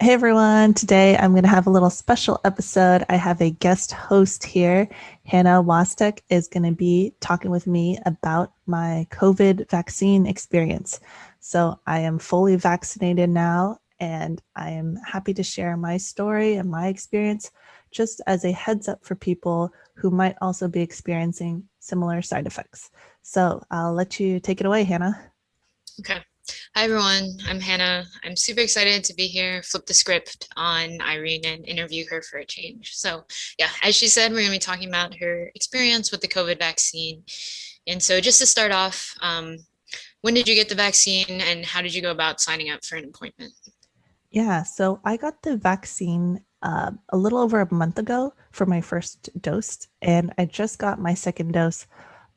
Hey everyone, today I'm going to have a little special episode. I have a guest host here. Hannah Wastek is going to be talking with me about my COVID vaccine experience. So I am fully vaccinated now, and I am happy to share my story and my experience just as a heads up for people who might also be experiencing similar side effects. So I'll let you take it away, Hannah. Okay. Hi, everyone. I'm Hannah. I'm super excited to be here, flip the script on Irene and interview her for a change. So, yeah, as she said, we're going to be talking about her experience with the COVID vaccine. And so, just to start off, when did you get the vaccine and how did you go about signing up for an appointment? Yeah, so I got the vaccine a little over a month ago for my first dose, and I just got my second dose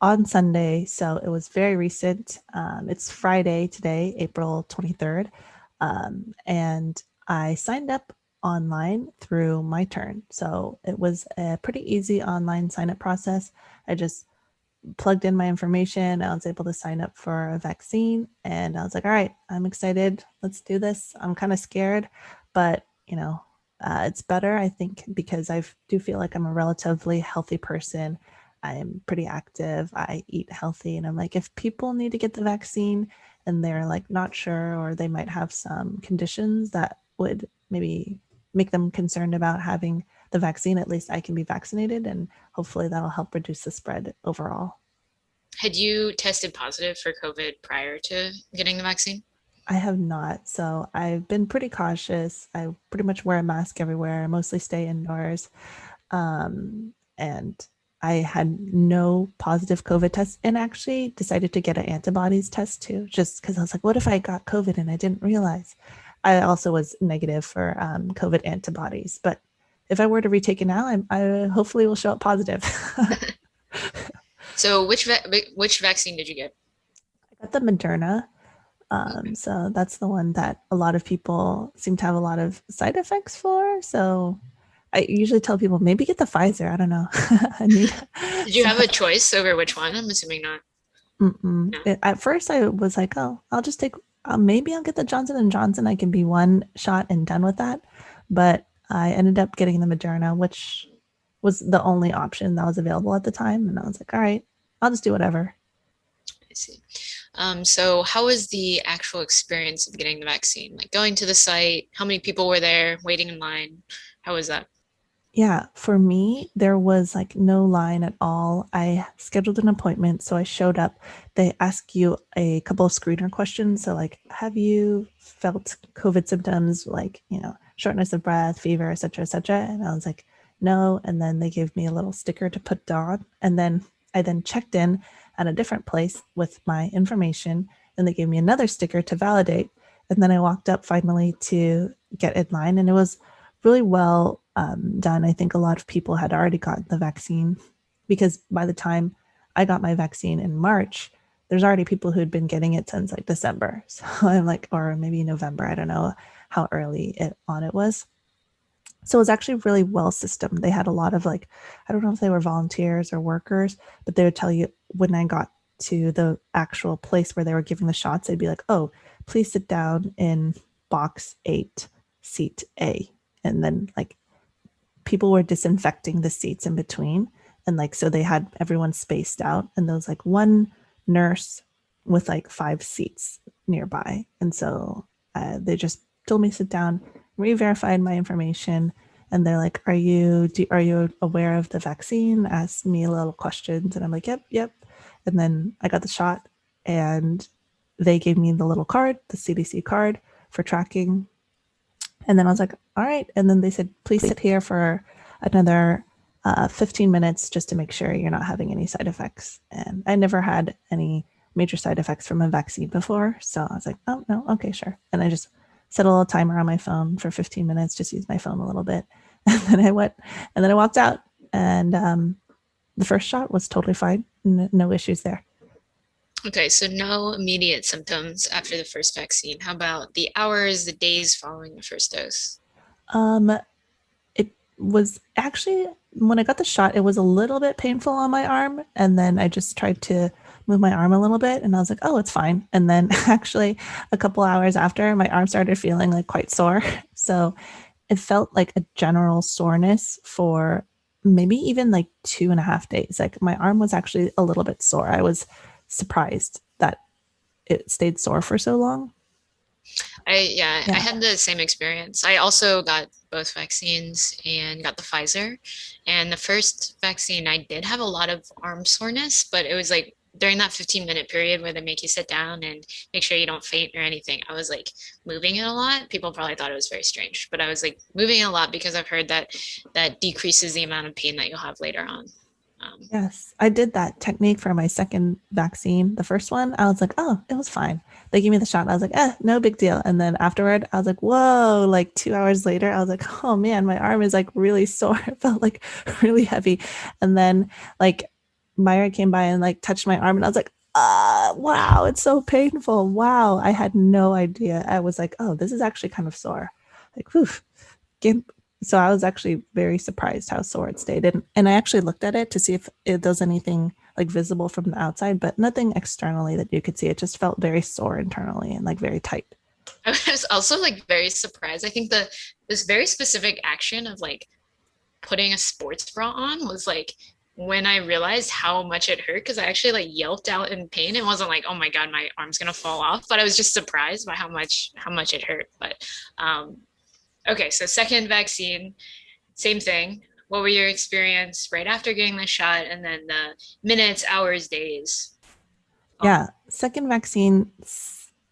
on Sunday. So it was very recent. It's Friday today, April 23rd. And I signed up online through my turn. So it was a pretty easy online sign up process. I just plugged in my information. I was able to sign up for a vaccine, and I was like, all right, I'm excited. Let's do this. I'm kind of scared, but it's better, I think, because I do feel like I'm a relatively healthy person. I'm pretty active. I eat healthy. And I'm like, if people need to get the vaccine and they're like not sure, or they might have some conditions that would maybe make them concerned about having the vaccine, at least I can be vaccinated, and hopefully that'll help reduce the spread overall. Had you tested positive for COVID prior to getting the vaccine? I have not. So I've been pretty cautious. I pretty much wear a mask everywhere. I mostly stay indoors. And I had no positive COVID tests, and actually decided to get an antibodies test too, just because I was like, what if I got COVID and I didn't realize? I also was negative for COVID antibodies. But if I were to retake it now, I hopefully will show up positive. So, which vaccine did you get? I got the Moderna. Okay. So that's the one that a lot of people seem to have a lot of side effects for. So I usually tell people maybe get the Pfizer. I don't know. I need. Did you So, have a choice over which one? I'm assuming not. No. At first, I was like, oh, I'll just take. Maybe I'll get the Johnson and Johnson. I can be one shot and done with that. But I ended up getting the Moderna, which was the only option that was available at the time. And I was like, all right, I'll just do whatever. I see. So how was the actual experience of getting the vaccine? Like going to the site, how many people were there waiting in line? How was that? Yeah, for me, there was like no line at all. I scheduled an appointment, so I showed up. They ask you a couple of screener questions. So, like, have you felt COVID symptoms like, shortness of breath, fever, et cetera, et cetera? And I was like, no. And then they gave me a little sticker to put on. And then I then checked in at a different place with my information, and they gave me another sticker to validate. And then I walked up finally to get in line, and it was really well done. I think a lot of people had already gotten the vaccine, because by the time I got my vaccine in March, there's already people who had been getting it since like December. So I'm like, or maybe November. I don't know how early it was. So it was actually really well systemed. They had a lot of like, I don't know if they were volunteers or workers, but they would tell you when I got to the actual place where they were giving the shots, they'd be like, oh, please sit down in box 8, seat A. And then like people were disinfecting the seats in between. And like, so they had everyone spaced out, and there was like one nurse with like 5 seats nearby. And so they just told me to sit down, re-verified my information. And they're like, are you aware of the vaccine? Asked me little questions. And I'm like, yep, yep. And then I got the shot, and they gave me the little card, the CDC card for tracking. And then I was like, all right. And then they said, please sit here for another 15 minutes just to make sure you're not having any side effects. And I never had any major side effects from a vaccine before. So I was like, oh, no, okay, sure. And I just set a little timer on my phone for 15 minutes, just use my phone a little bit. And then I went, and then I walked out. And the first shot was totally fine. No issues there. Okay, so no immediate symptoms after the first vaccine. How about the hours, the days following the first dose? Um, it was actually, when I got the shot, it was a little bit painful on my arm, and then I just tried to move my arm a little bit, and I was like, oh, it's fine. And then actually, a couple hours after, my arm started feeling like quite sore. So it felt like a general soreness for maybe even like 2.5 days. Like my arm was actually a little bit sore. I was surprised that it stayed sore for so long. I Yeah. had the same experience. I also got both vaccines and got the Pfizer. And the first vaccine, I did have a lot of arm soreness, but it was like during that 15-minute period where they make you sit down and make sure you don't faint or anything. I was like moving it a lot. People probably thought it was very strange, but I was like moving it a lot because I've heard that that decreases the amount of pain that you'll have later on. Um, Yes, I did that technique for my second vaccine. The first one, I was like, oh, it was fine. They gave me the shot. I was like, no big deal. And then afterward, I was like, whoa, like 2 hours later, I was like, oh man, my arm is like really sore. It felt like really heavy. And then like Myra came by and like touched my arm and I was like, wow, it's so painful. Wow. I had no idea. I was like, oh, this is actually kind of sore. Like, whew, so I was actually very surprised how sore it stayed. And I actually looked at it to see if it does anything like visible from the outside, but nothing externally that you could see. It just felt very sore internally and like very tight. I was also like very surprised. I think the this very specific action of like putting a sports bra on was like when I realized how much it hurt because I actually like yelped out in pain. It wasn't like, oh my God, my arm's gonna fall off, but I was just surprised by how much it hurt. But okay, so second vaccine, same thing. What were your experience right after getting the shot and then the minutes, hours, days? Oh, Yeah. Second vaccine,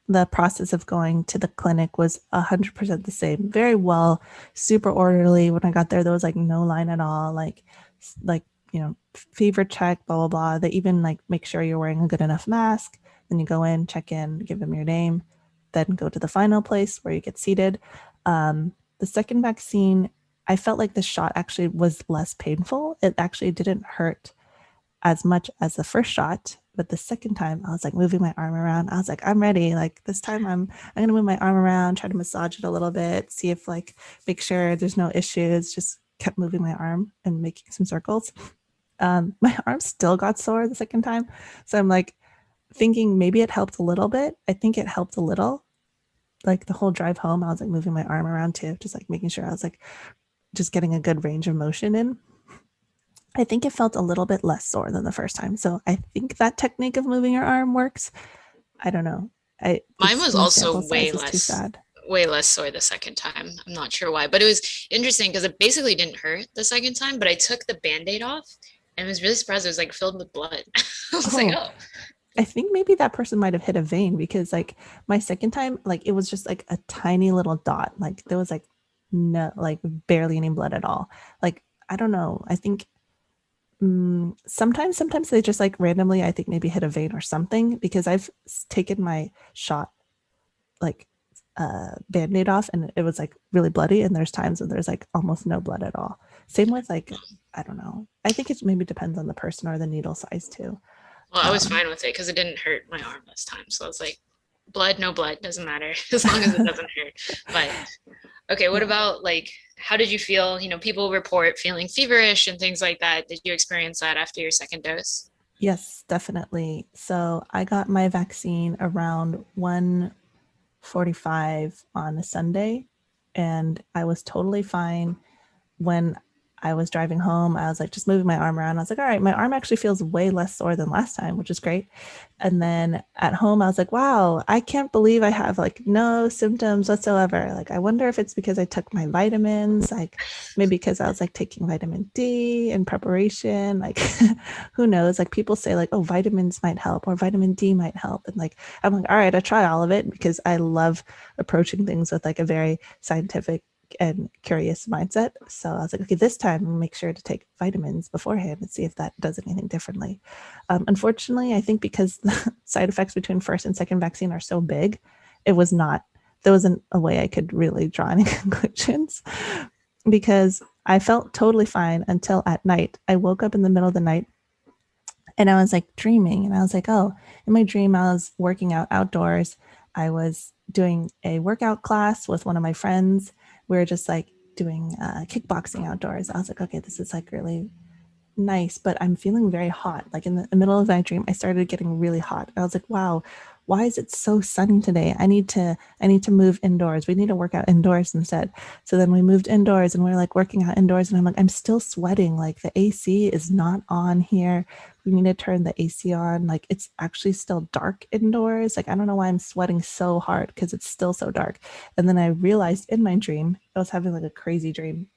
the process of going to the clinic was 100% the same. Very well, super orderly. When I got there, there was like no line at all. Like, fever check, blah, blah, blah. They even like make sure you're wearing a good enough mask. Then you go in, check in, give them your name, then go to the final place where you get seated. The second vaccine, I felt like the shot actually was less painful. It actually didn't hurt as much as the first shot. But the second time, I was like moving my arm around. I was like, I'm ready. Like this time, I'm gonna move my arm around, try to massage it a little bit, see if like make sure there's no issues. Just kept moving my arm and making some circles. My arm still got sore the second time, so I'm like thinking maybe it helped a little bit. I think it helped a little. Like the whole drive home, I was like moving my arm around too, just like making sure I was like just getting a good range of motion in. I think it felt a little bit less sore than the first time. So I think that technique of moving your arm works. I don't know. mine was My also sample size is too sad. way less sore the second time. I'm not sure why, but it was interesting because it basically didn't hurt the second time, but I took the band-aid off and was really surprised it was like filled with blood. I was like, Oh, oh, I think maybe that person might have hit a vein because like my second time, like it was just like a tiny little dot. Like there was like no, like barely any blood at all. Like I don't know. I think sometimes they just like randomly, I think maybe hit a vein or something because I've taken my shot like band-aid off and it was like really bloody and there's times when there's like almost no blood at all. Same with like, I don't know, I think it maybe depends on the person or the needle size too. well, I was um fine with it because it didn't hurt my arm this time. So I was like, blood, no blood, doesn't matter as long as it doesn't hurt. But okay, what yeah. about like, how did you feel? You know, people report feeling feverish and things like that. Did you experience that after your second dose? Yes, definitely. So I got my vaccine around 1:45 on a Sunday and I was totally fine. When I was driving home, I was like just moving my arm around. I was like, all right, my arm actually feels way less sore than last time, which is great. And then at home, I was like, wow, I can't believe I have like no symptoms whatsoever. Like, I wonder if it's because I took my vitamins, like maybe because I was like taking vitamin D in preparation. Like, who knows? Like, people say, like, oh, vitamins might help or vitamin D might help. And like, I'm like, all right, I try all of it because I love approaching things with like a very scientific and curious mindset. So I was like, okay, this time I'll make sure to take vitamins beforehand and see if that does anything differently. Unfortunately, I think because the side effects between first and second vaccine are so big, it was not, there wasn't a way I could really draw any conclusions because I felt totally fine until at night. I woke up in the middle of the night and I was like dreaming and I was like, oh, in my dream, I was working out outdoors. I was doing a workout class with one of my friends. We were just like doing kickboxing outdoors. I was like, okay, this is like really nice, but I'm feeling very hot. Like in the middle of my dream, I started getting really hot. I was like, wow, why is it so sunny today? I need to move indoors. We need to work out indoors instead. So then we moved indoors and we're like working out indoors and I'm like, I'm still sweating. Like the AC is not on here. We need to turn the AC on. Like it's actually still dark indoors. Like I don't know why I'm sweating so hard because it's still so dark. And then I realized in my dream, I was having like a crazy dream.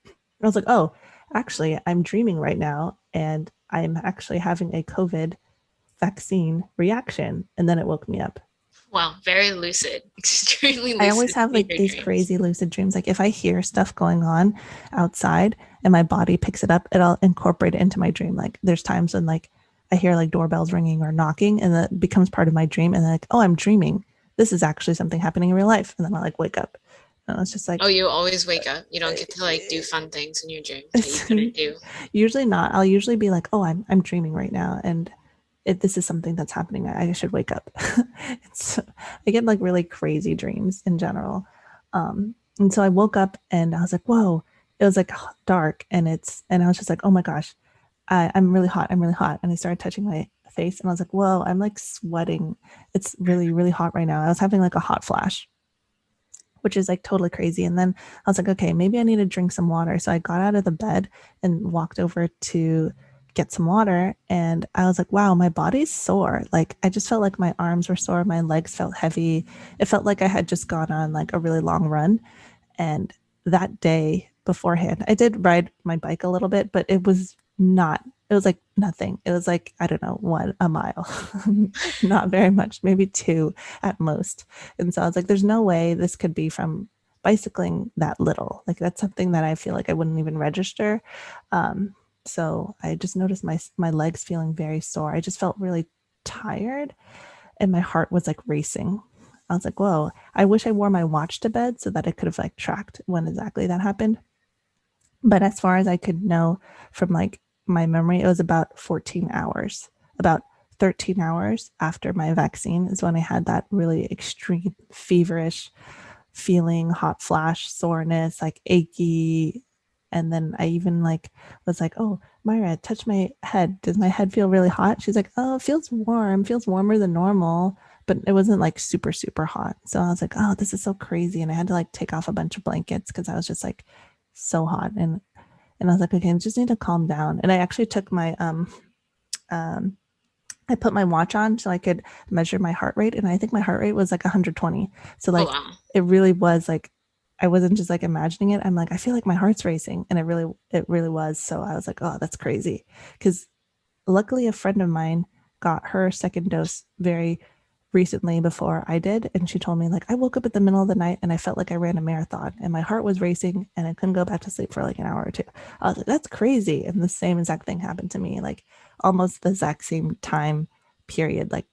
I was like, oh, actually, I'm dreaming right now and I'm actually having a COVID vaccine reaction. And then it woke me up. Wow, very lucid, extremely I always lucid have in like your these dreams. crazy lucid dreams. Like if I hear stuff going on outside and my body picks it up, it'll incorporate it into my dream. Like there's times when like I hear like doorbells ringing or knocking and that becomes part of my dream. And then like, oh, I'm dreaming. This is actually something happening in real life. And then I like wake up. And it's just Oh, like, you always wake up. You don't get to like do fun things in your dreams that you it's couldn't do. usually not. I'll usually be like, oh, I'm dreaming right now. And this is something that's happening. I should wake up. it's, I get like really crazy dreams in general. And so I woke up and I was like, whoa, it was like dark and I was just like, oh my gosh, I'm really hot. I'm really hot. And I started touching my face and I was like, whoa, I'm like sweating. It's really, really hot right now. I was having like a hot flash, which is like totally crazy. And then I was like, okay, maybe I need to drink some water. So I got out of the bed and walked over to get some water. And I was like, wow, my body's sore. Like I just felt like my arms were sore. My legs felt heavy. It felt like I had just gone on like a really long run. And that day beforehand, I did ride my bike a little bit, but it was like nothing. It was like, I don't know, a mile, not very much, maybe two at most. And so I was like, there's no way this could be from bicycling that little. Like that's something that I feel like I wouldn't even register. Um, so I just noticed my legs feeling very sore. I just felt really tired and my heart was like racing. I was like, whoa, I wish I wore my watch to bed so that I could have like tracked when exactly that happened. But as far as I could know from like my memory, it was about 14 hours. About 13 hours after my vaccine is when I had that really extreme feverish feeling, hot flash, soreness, like achy. And then I even like was like, oh, Myra, touch my head. Does my head feel really hot? She's like, oh, it feels warmer than normal, but it wasn't like super, super hot. So I was like, oh, this is so crazy. And I had to like take off a bunch of blankets because I was just like so hot. And I was like, okay, I just need to calm down. And I actually took my um I put my watch on so I could measure my heart rate, and I think my heart rate was like 120. So Oh like wow. it really was like I wasn't just like imagining it. I'm like I feel like my heart's racing, and it really was. So I was like, oh, that's crazy. Because luckily, a friend of mine got her second dose very recently before I did, and she told me like I woke up at the middle of the night and I felt like I ran a marathon, and my heart was racing, and I couldn't go back to sleep for like an hour or two. I was like, that's crazy, and the same exact thing happened to me, like almost the exact same time period, like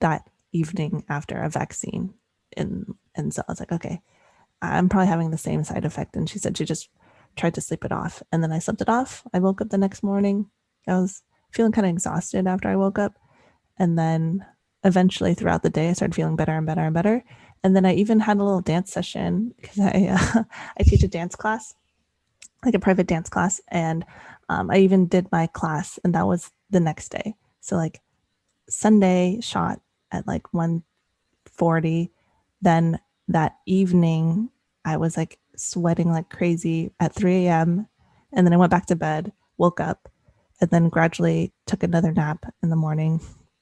that evening after a vaccine, and so I was like, okay, I'm probably having the same side effect. And she said she just tried to sleep it off. And then I slept it off. I woke up the next morning. I was feeling kind of exhausted after I woke up. And then eventually throughout the day, I started feeling better and better and better. And then I even had a little dance session because I teach a dance class, like a private dance class. And I even did my class, and that was the next day. So like Sunday shot at like 1:40. Then that evening, I was like sweating like crazy at 3 a.m. And then I went back to bed, woke up, and then gradually took another nap in the morning,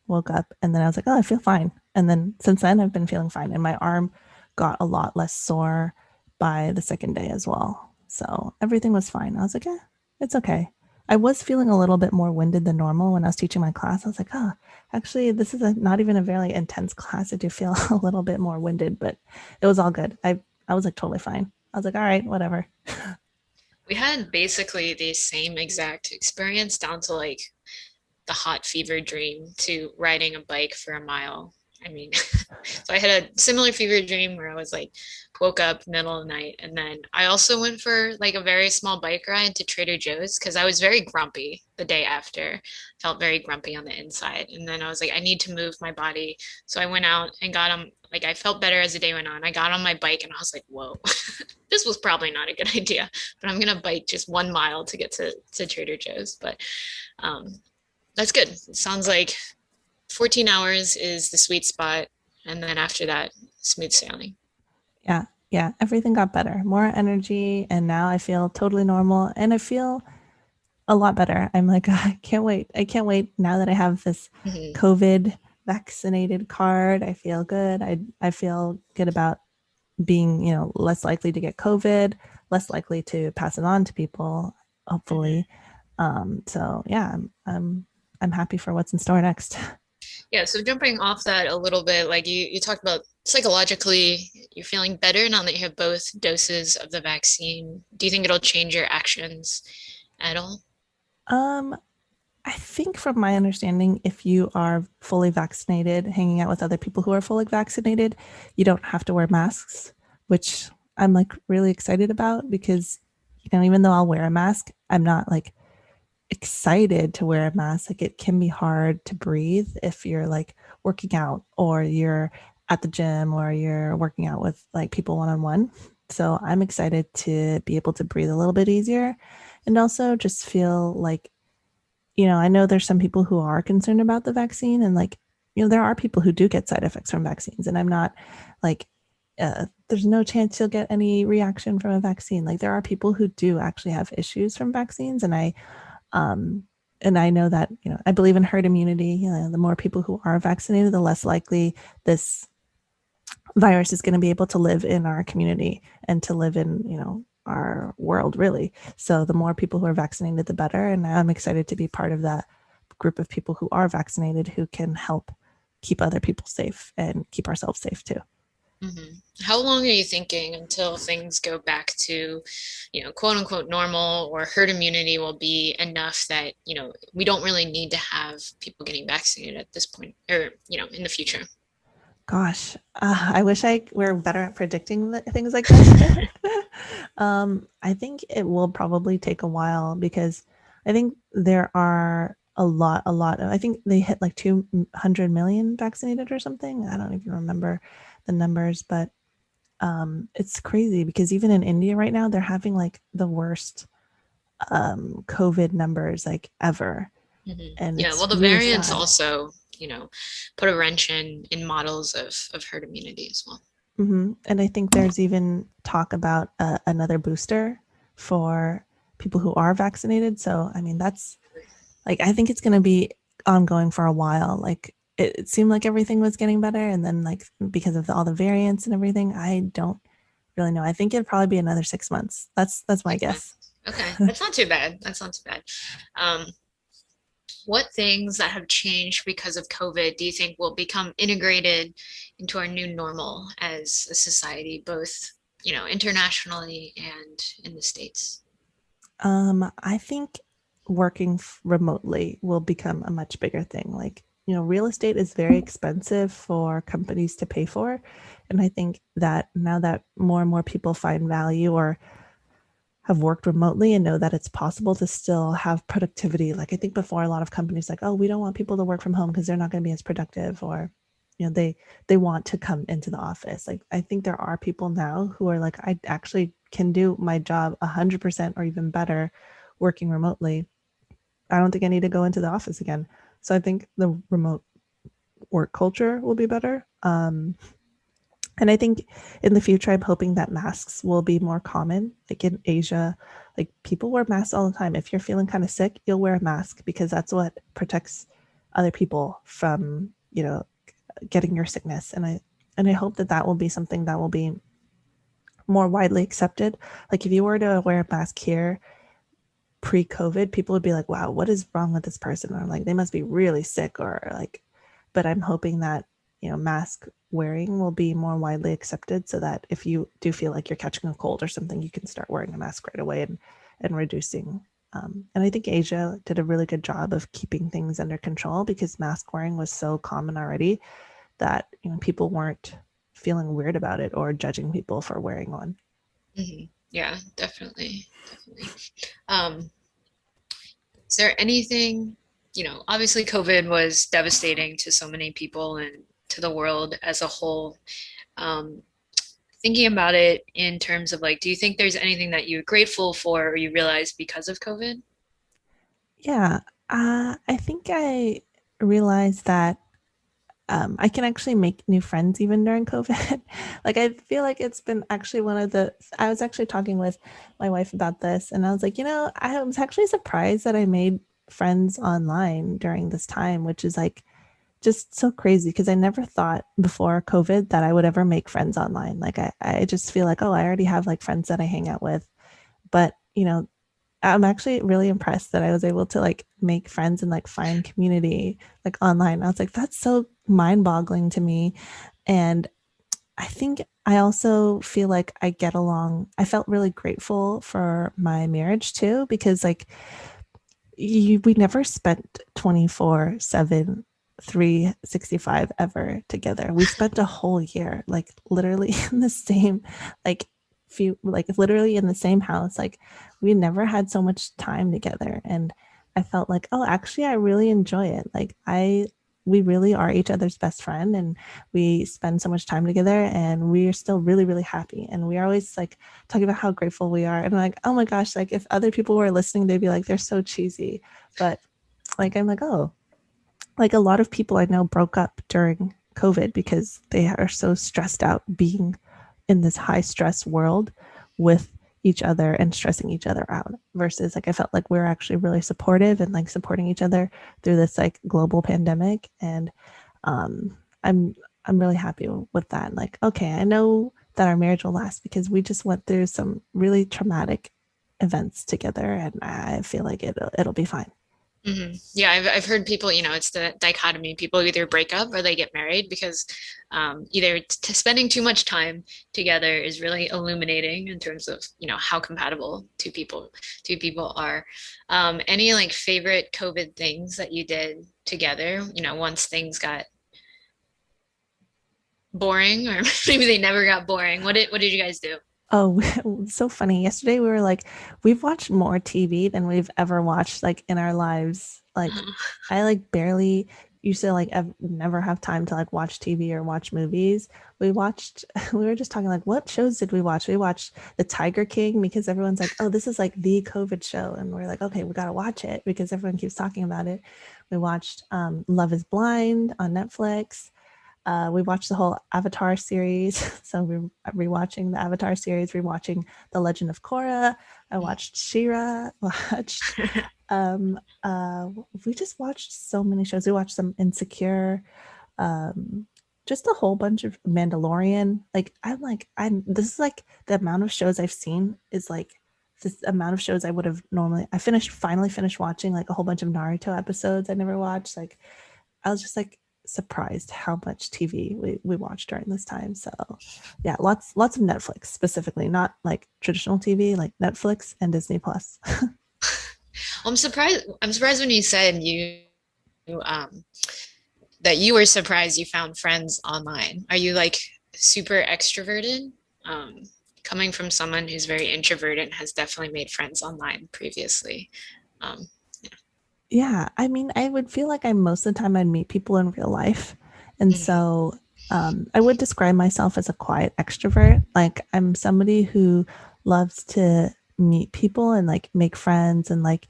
woke up, and then I was like, oh, I feel fine. And then since then, I've been feeling fine. And my arm got a lot less sore by the second day as well. So everything was fine. I was like, yeah, it's okay. I was feeling a little bit more winded than normal when I was teaching my class. I was like, oh, actually, this is not even a very intense class. I do feel a little bit more winded, but it was all good. I was like totally fine. I was like, all right, whatever. We had basically the same exact experience down to like the hot fever dream to riding a bike for a mile. I mean, so I had a similar fever dream where I was like, woke up middle of the night. And then I also went for like a very small bike ride to Trader Joe's because I was very grumpy the day after. Felt very grumpy on the inside. And then I was like, I need to move my body. So I went out and got on, like, I felt better as the day went on. I got on my bike and I was like, whoa, this was probably not a good idea, but I'm going to bike just 1 mile to get to Trader Joe's. But um, that's good. It sounds like 14 hours is the sweet spot. And then after that, smooth sailing. Yeah, yeah, everything got better, more energy, and now I feel totally normal and I feel a lot better. I'm like, I can't wait. I can't wait now that I have this Mhm. COVID vaccinated card. I feel good. I feel good about being, less likely to get COVID, less likely to pass it on to people, Mhm. hopefully. So yeah, I'm happy for what's in store next. Yeah, so jumping off that a little bit, like you talked about psychologically, you're feeling better now that you have both doses of the vaccine. Do you think it'll change your actions at all? Um, I think from my understanding, if you are fully vaccinated, hanging out with other people who are fully vaccinated, you don't have to wear masks, which I'm like really excited about because, even though I'll wear a mask, I'm not like excited to wear a mask. Like it can be hard to breathe if you're like working out or you're at the gym or you're working out with like people one on one. So I'm excited to be able to breathe a little bit easier and also just feel like, I know there's some people who are concerned about the vaccine and like, there are people who do get side effects from vaccines. And I'm not like, there's no chance you'll get any reaction from a vaccine. Like there are people who do actually have issues from vaccines. Um, and I know that, I believe in herd immunity. The more people who are vaccinated, the less likely this virus is going to be able to live in our community and to live in, our world, really. So the more people who are vaccinated, the better. And I'm excited to be part of that group of people who are vaccinated who can help keep other people safe and keep ourselves safe too. Hmm. How long are you thinking until things go back to, quote unquote normal or herd immunity will be enough that, we don't really need to have people getting vaccinated at this point or, in the future? Gosh, I wish I were better at predicting things like this. I think it will probably take a while because I think there are I think they hit like 200 million vaccinated or something. I don't even remember the numbers, but it's crazy because even in India right now, they're having like the worst COVID numbers like ever. Hmm. And Yeah, well, it's the really variants sad. also, put a wrench in models of herd immunity as well. And I think there's even talk about another booster for people who are vaccinated. So, I mean, that's like, I think it's going to be ongoing for a while. Like, it seemed like everything was getting better. And then, like, because of all the variants and everything, I don't really know. I think it'd probably be another 6 months. That's my 6 months. guess. Okay, that's not too bad. That's not too bad. Um, what things that have changed because of COVID do you think will become integrated into our new normal as a society, both, internationally and in the States? I think working remotely will become a much bigger thing. Like, real estate is very expensive for companies to pay for. And I think that now that more and more people find value or have worked remotely and know that it's possible to still have productivity. Like I think before a lot of companies like, oh, we don't want people to work from home because they're not going to be as productive or they want to come into the office. Like I think there are people now who are like, I actually can do my job 100% or even better working remotely. I don't think I need to go into the office again. So I think the remote work culture will be better. And I think in the future, I'm hoping that masks will be more common. Like in Asia, like people wear masks all the time. If you're feeling kind of sick, you'll wear a mask because that's what protects other people from, getting your sickness. And I hope that that will be something that will be more widely accepted. Like if you were to wear a mask here pre-COVID, people would be like, wow, what is wrong with this person? Or like, they must be really sick or like, but I'm hoping that, mask wearing will be more widely accepted so that if you do feel like you're catching a cold or something, you can start wearing a mask right away and reducing. And I think Asia did a really good job of keeping things under control because mask wearing was so common already that people weren't feeling weird about it or judging people for wearing one. Yeah, definitely, definitely. Um, is there anything, obviously COVID was devastating to so many people and to the world as a whole. Um, Thinking about it in terms of like, do you think there's anything that you're grateful for or you realized because of COVID? Yeah, I think I realized that I can actually make new friends even during COVID. Like, I feel like it's been actually one of the, I was actually talking with my wife about this, and I was like, I was actually surprised that I made friends online during this time, which is like just so crazy because I never thought before COVID that I would ever make friends online. Like, I just feel like, oh, I already have like friends that I hang out with. But, I'm actually really impressed that I was able to like make friends and like find community like online. I was like, that's so mind-boggling to me. And I think I also feel like I get along. I felt really grateful for my marriage too, because like we never spent 24/7, 365 ever together. We spent a whole year, like literally in the same, like like literally in the same house. Like we never had so much time together. And I felt like, oh, actually, I really enjoy it. We really are each other's best friend and we spend so much time together and we're still really, really happy. And we're always like talking about how grateful we are. And like, oh my gosh, like if other people were listening, they'd be like, they're so cheesy. But like, I'm like, oh, like a lot of people I know broke up during COVID because they are so stressed out being in this high stress world with each other and stressing each other out versus like I felt like we are actually really supportive and like supporting each other through this like global pandemic. And um I'm I'm really happy with that. Like, okay, I know that our marriage will last because we just went through some really traumatic events together and I feel like it'll be fine. Yeah, I've heard people, it's the dichotomy. People either break up or they get married because either spending too much time together is really illuminating in terms of, how compatible two people are. Any like favorite COVID things that you did together, once things got boring or maybe they never got boring. What did you guys do? Oh, so funny. Yesterday we were like, we've watched more TV than we've ever watched like in our lives. Like, I like barely used to like never have time to like watch TV or watch movies. We watched, we were just talking like, what shows did we watch? We watched The Tiger King because everyone's like, oh, this is like the COVID show. And we're like, okay, we got to watch it because everyone keeps talking about it. We watched Love is Blind on Netflix. We watched the whole Avatar series. So we're rewatching the Avatar series, rewatching The Legend of Korra. I watched Shira, watched um uh we just watched so many shows. We watched some Insecure, um just a whole bunch of Mandalorian. Like I'm this is like the amount of shows I've seen is like this amount of shows I would have normally I finally finished watching like a whole bunch of Naruto episodes I never watched. Like I was just like surprised how much TV we watched during this time. So yeah, lots of Netflix specifically, not like traditional TV, like Netflix and Disney Plus. I'm surprised when you said um that you were surprised you found friends online. Are you like super extroverted? Um, Coming from someone who's very introverted and has definitely made friends online previously. Um, Yeah, I mean, I would feel like I most of the time I'd meet people in real life. And mhm, so I would describe myself as a quiet extrovert. Like I'm somebody who loves to meet people and like make friends and like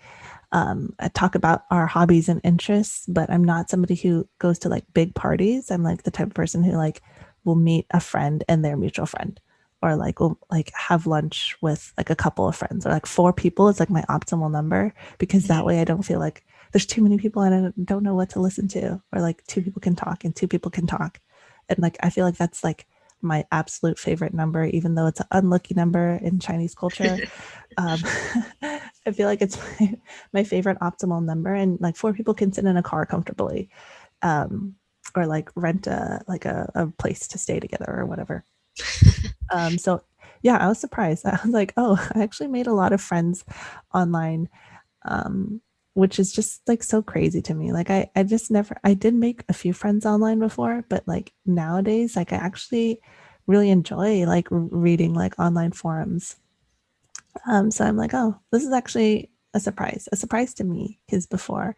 talk about our hobbies and interests, but I'm not somebody who goes to like big parties. I'm like the type of person who like will meet a friend and their mutual friend, or like will like have lunch with like a couple of friends, or like four people is like my optimal number because that mhm. way I don't feel like there's too many people and I don't know what to listen to, or like two people can talk and two people can talk. And like I feel like that's like my absolute favorite number, even though it's an unlucky number in Chinese culture. um, I feel like it's my favorite optimal number, and like four people can sit in a car comfortably, um, or like rent a place to stay together or whatever. So yeah, I was surprised. I was like, oh, I actually made a lot of friends online. Um, which is just like so crazy to me. Like I just never I did make a few friends online before, but like nowadays, like I actually really enjoy like reading like online forums. So I'm like, oh, this is actually a surprise to me because before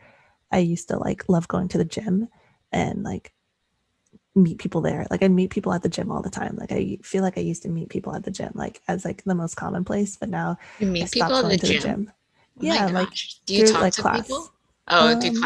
I used to like love going to the gym and like meet people there. Like I meet people at the gym all the time. Like I feel like I used to meet people at the gym like as like the most commonplace, but now You I meet people stopped at the going to the gym? gym. Oh my Yeah, like gosh. Do you through talk like to class. people? Oh, through Um,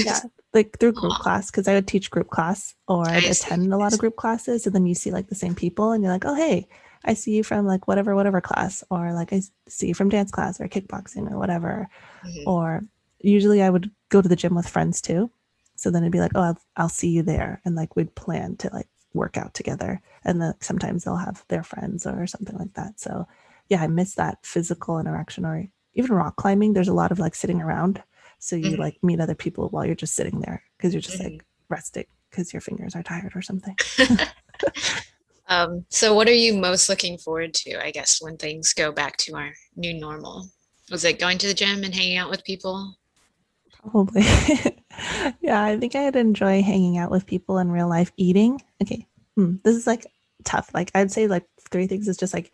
yeah, classes. like through group Oh, class because I would teach group class or I'd I see. attend a I lot of see. group classes, and then you see like the same people and you're like, oh hey, I see you from like whatever class, or like I see you from dance class or kickboxing or whatever. Mhm, Or usually I would go to the gym with friends too. So then it'd be like, oh, I'll see you there. And like we'd plan to like work out together. And then sometimes they'll have their friends or something like that. So yeah, I miss that physical interaction. Or even rock climbing, there's a lot of like sitting around. So you mhm, like meet other people while you're just sitting there because you're just mhm. like resting because your fingers are tired or something. So what are you most looking forward to, I guess, when things go back to our new normal? Was it going to the gym and hanging out with people? Probably. Yeah, I think I'd enjoy hanging out with people in real life eating. Okay. This is like tough. Like I'd say like three things is just like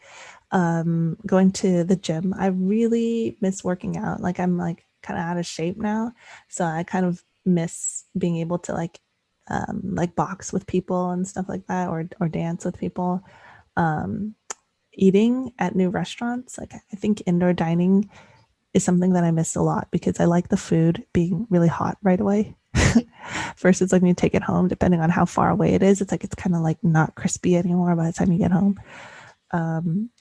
going to the gym. I really miss working out. Like I'm like kind of out of shape now. So I kind of miss being able to like box with people and stuff like that or dance with people. Um Eating at new restaurants. Like I think indoor dining is something that I miss a lot because I like the food being really hot right away. Mhm, Versus like when you take it home, depending on how far away it is, it's like it's kind of like not crispy anymore by the time you get home.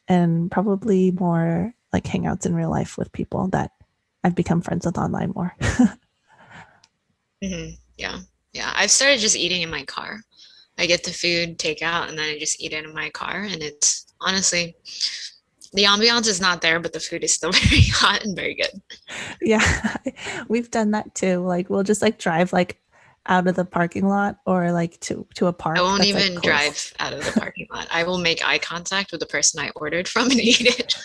And probably more like hangouts in real life with people that I've become friends with online more. mhm. Yeah. Yeah. I've started just eating in my car. I get the food takeout and then I just eat it in my car. And it's honestly, the ambiance is not there, but the food is still very hot and very good. Yeah, we've done that too. Like we'll just like drive like out of the parking lot or like to a I park won't that's like even close. drive out of the parking lot. I will make eye contact with the person I ordered from and eat it.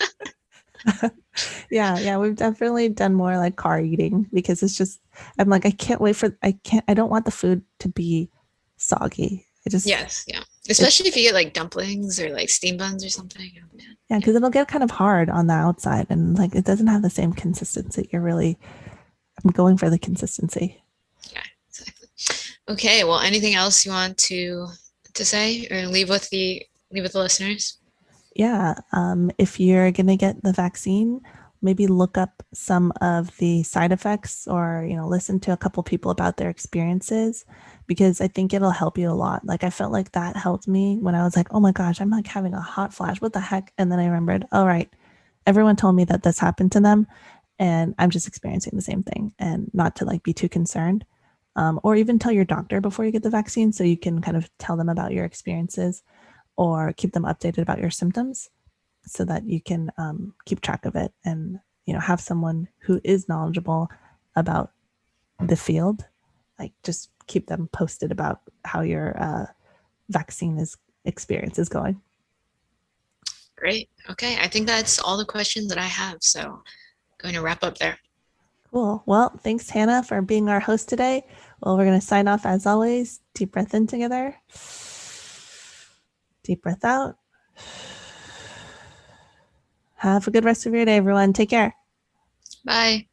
Yeah, we've definitely done more like car eating because it's just I'm like I don't want the food to be soggy. I just Yes, yeah. it Especially if you get like dumplings or like steam buns or something. Oh man. Yeah, Yeah. because it'll get kind of hard on the outside and like it doesn't have the same consistency. I'm going for the consistency. Yeah, exactly. Okay, well, anything else you want to say or leave with the listeners? Yeah, if you're gonna get the vaccine, maybe look up some of the side effects or, listen to a couple people about their experiences because I think it'll help you a lot. Like I felt like that helped me when I was like, oh my gosh, I'm like having a hot flash. What the heck? And then I remembered, all right, everyone told me that this happened to them and I'm just experiencing the same thing and not to like be too concerned. Or even tell your doctor before you get the vaccine so you can kind of tell them about your experiences or keep them updated about your symptoms so that you can keep track of it and have someone who is knowledgeable about the field, like just keep them posted about how your vaccine is experience is going. Great. Okay, I think that's all the questions that I have. So going to wrap up there. Cool. Well, thanks, Hannah, for being our host today. Well, we're going to sign off as always. Deep breath in together, deep breath out. Have a good rest of your day, everyone. Take care. Bye.